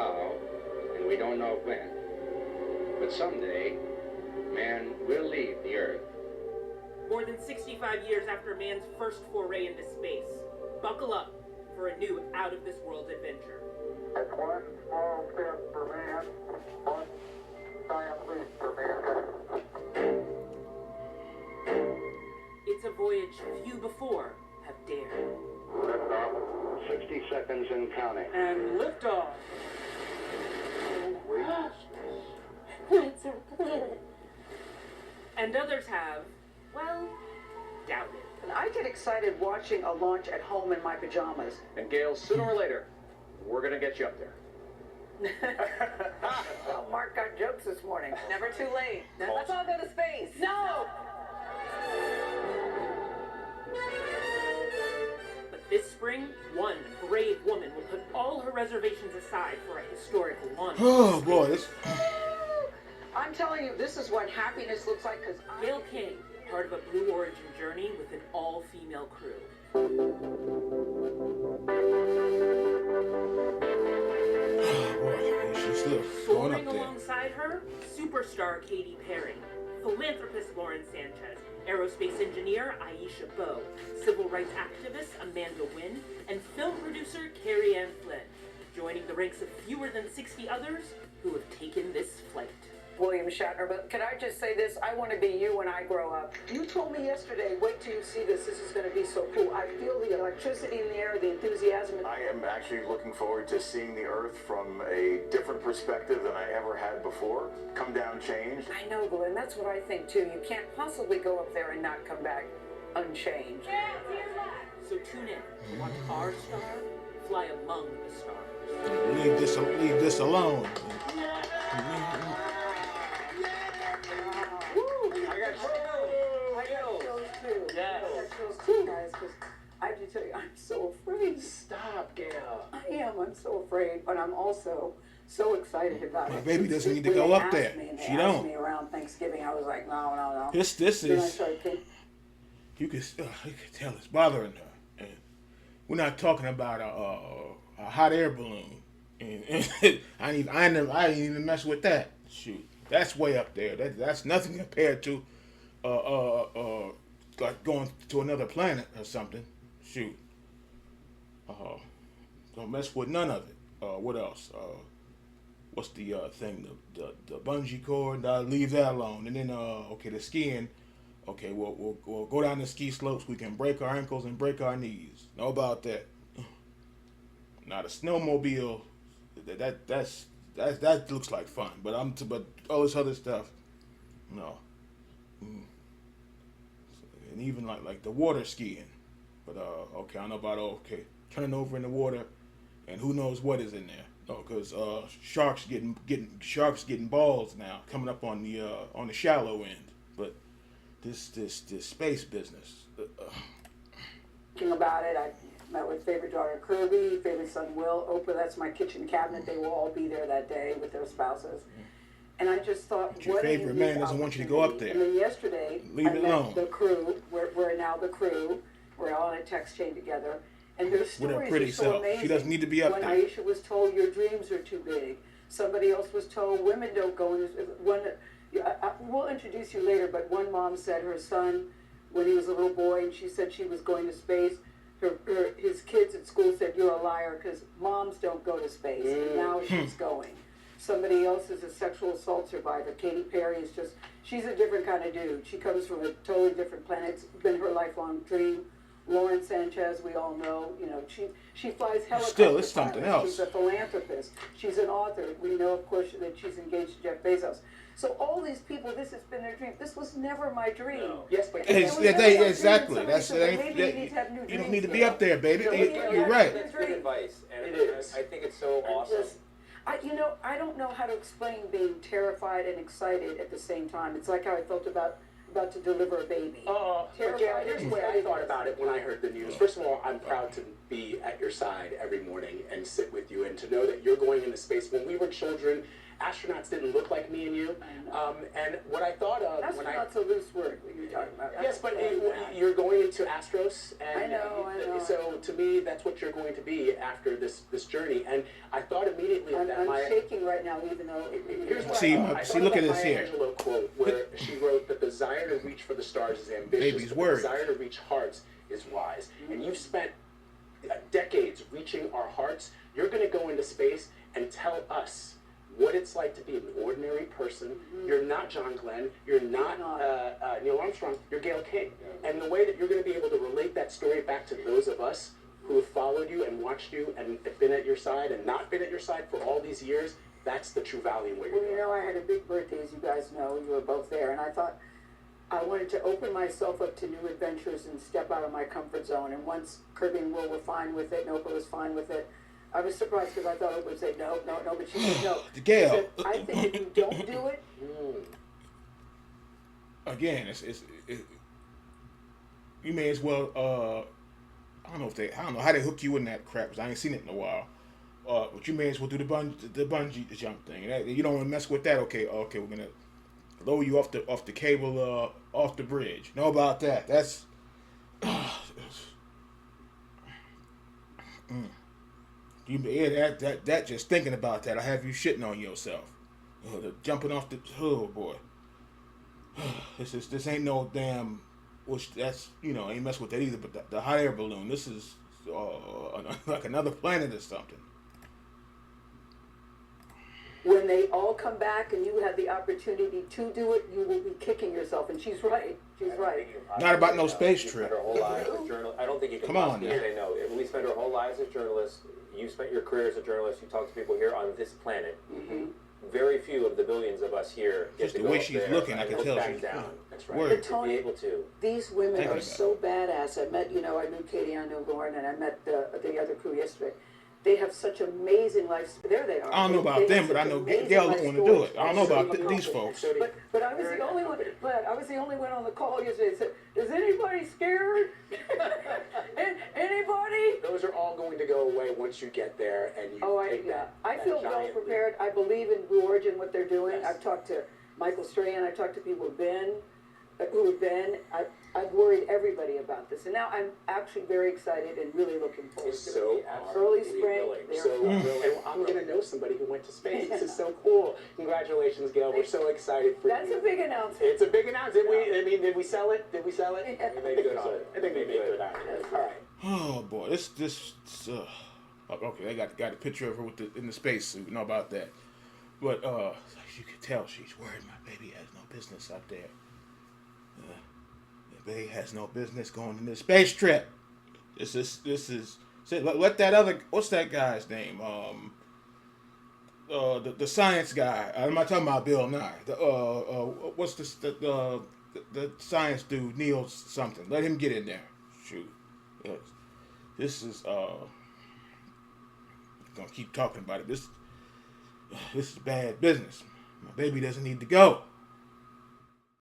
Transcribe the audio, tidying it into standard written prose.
now, and we don't know when. But someday, man will leave the Earth. More than 65 years after man's first foray into space, buckle up for a new out-of-this-world adventure. That's one small step for man, one giant leap for mankind. It's a voyage few before have dared. Liftoff, 60 seconds and counting. And liftoff. It's a planet. And others have, well, doubted. And I get excited watching a launch at home in my pajamas. And Gayle, sooner or later, we're gonna get you up there. Well, Mark got jokes this morning. Never too late. Let's all go to space. No! But this spring, one brave woman will put all her reservations aside for a historic launch. Oh boy, this. I'm telling you, this is what happiness looks like because Gayle King, part of a Blue Origin journey with an all-female crew. Oh boy, she's still going Soaring up there. alongside her, superstar Katy Perry, philanthropist Lauren Sanchez, aerospace engineer Aisha Bowe, civil rights activist Amanda Wynn, and film producer Carrie Ann Flynn, joining the ranks of fewer than 60 others who have taken this flight. William Shatner, but can I just say this? I want to be you when I grow up. You told me yesterday, wait till you see this. This is going to be so cool. I feel the electricity in the air, the enthusiasm. I am actually looking forward to seeing the Earth from a different perspective than I ever had before. Come down changed. I know, Glenn. That's what I think, too. You can't possibly go up there and not come back unchanged. So tune in to watch our star fly among the stars. Leave this alone. Guys, because I have to tell you, I'm so afraid. Stop, Gayle. I am. I'm so afraid, but I'm also so excited about My it. baby doesn't need to When go they up asked there. me, and they She asked don't. me around Thanksgiving, I was like, no. This Then I is. started thinking, You can tell it's bothering her. And we're not talking about a hot air balloon. And I didn't even mess with that. Shoot, that's way up there. That's nothing compared to like going to another planet or something. Shoot. Don't mess with none of it. What else? What's the thing? The bungee cord. Leave that alone. And then okay, the skiing. Okay, we'll go down the ski slopes. We can break our ankles and break our knees. Know about that? Now the snowmobile. That looks like fun. But all this other stuff. No. And even like the water skiing. But okay, I know about turning over in the water, and who knows what is in there. No, because sharks getting balls now coming up on the shallow end. But this space business. thinking about it. I met with favorite daughter Kirby, favorite son Will, Oprah. That's my kitchen cabinet. They will all be there that day with their spouses. And I just thought, But your what favorite man doesn't want you to go up there. And then yesterday, Leave it alone. the crew. We're now the crew. We're all in a text chain together. And their With stories her pretty are so self. amazing. She doesn't need to be up when there. Aisha was told your dreams are too big. Somebody else was told women don't go in this. We'll introduce you later, but one mom said her son, when he was a little boy, and she said she was going to space, his kids at school said, you're a liar because moms don't go to space. And now she's going. Somebody else is a sexual assault survivor. Katy Perry is just, she's a different kind of dude. She comes from a totally different planet. It's been her lifelong dream. Lauren Sanchez, we all know, she flies helicopters. Still, it's something else. She's a philanthropist. She's an author. We know, of course, that she's engaged to Jeff Bezos. So all these people, this has been their dream. This was never my dream. No. Yes, but Exactly. That's you you don't need to be up there, baby. You're right. That's good advice, and It is. I think it's so awesome. I don't know how to explain being terrified and excited at the same time. It's like how I felt about to deliver a baby. Gayle, here's the way I thought about it when I heard the news. First of all, I'm proud to be at your side every morning and sit with you and to know that you're going into space. When we were children astronauts didn't look like me and you. And what I thought of That's when not a loose word that you're talking about. yes, but you're going into Astros, and I know. so to me, that's what you're going to be after this journey. And I thought immediately I'm that shaking right now, even though. Here's what See, I thought look about at this Maya here. Angelou quote where she wrote, "The desire to reach for the stars is ambitious, Baby's but worried. the desire to reach hearts is wise." And you've spent decades reaching our hearts. You're going to go into space and tell us what it's like to be an ordinary person. You're not John Glenn. You're not Neil Armstrong. You're Gayle King. And the way that you're going to be able to relate that story back to those of us who have followed you and watched you and have been at your side and not been at your side for all these years, that's the true value in what you're Well, doing. you know, I had a big birthday, as you guys know. You were both there. And I thought I wanted to open myself up to new adventures and step out of my comfort zone. And once Kirby and Will were fine with it, and Oprah was fine with it, I was surprised because I thought Oprah would say no, but she said no. Gayle. She said, I think if you don't do it, Again, you may as well. I don't know how they hook you in that crap, 'cause I ain't seen it in a while. But you may as well do the bungee jump thing. You don't want to mess with that. Okay, we're gonna lower you off the cable, off the bridge. Know about that? That's. That just thinking about that, I have you shitting on yourself. Jumping off the boy. This ain't no damn. Which that's ain't mess with that either. But the hot air balloon. This is like another planet or something. when they all come back and you have the opportunity to do it, you will be kicking yourself. And she's right. She's right. Not about no space You trip. spent our whole lives as journalists. I don't think you can Come on possibly now. say no. We spent our whole lives as journalists. You spent your career as a journalist. You talk to people here on this planet. Mm-hmm. Very few of the billions of us here get Just to the go way up she's there looking, I and can look tell back she's- down. That's right. But Word. To Tony, be able to. these women Thinking are about so badass. I met, I knew Katie, I knew Lauren, and I met the other crew yesterday. They have such amazing lives. There they are. I don't know about They them, have but I such know amazing Gayle life want to do it. stories. I don't know about So these accomplished. folks. But I was the only one. But I was the only one on the call yesterday that said, "Is anybody scared? Anybody?" Those are all going to go away once you get there and you take that. I that feel well giant prepared. I believe in Blue Origin, what they're doing. Yes. I've talked to Michael Strahan. I've talked to people who have been. I've worried everybody about this, and now I'm actually very excited and really looking forward to So it. are Early we spring. really. they're So fun. and I'm going to know somebody who went to space. This is so cool. Congratulations, Gayle. We're so excited for That's you. a big announcement. It's a big announcement. Did we sell it? Did we sell it? Yeah. We made good on it. I think we made good on it. All right. Oh boy, this okay. They got a picture of her in the spacesuit. Know about that? But you can tell she's worried. My baby has no business out there. The baby has no business going on this space trip. This is. Let that other. What's that guy's name? The science guy. I'm not talking about Bill Nye. What's the science dude? Neil something. Let him get in there. Shoot. Yes. This is gonna keep talking about it. This is bad business. My baby doesn't need to go.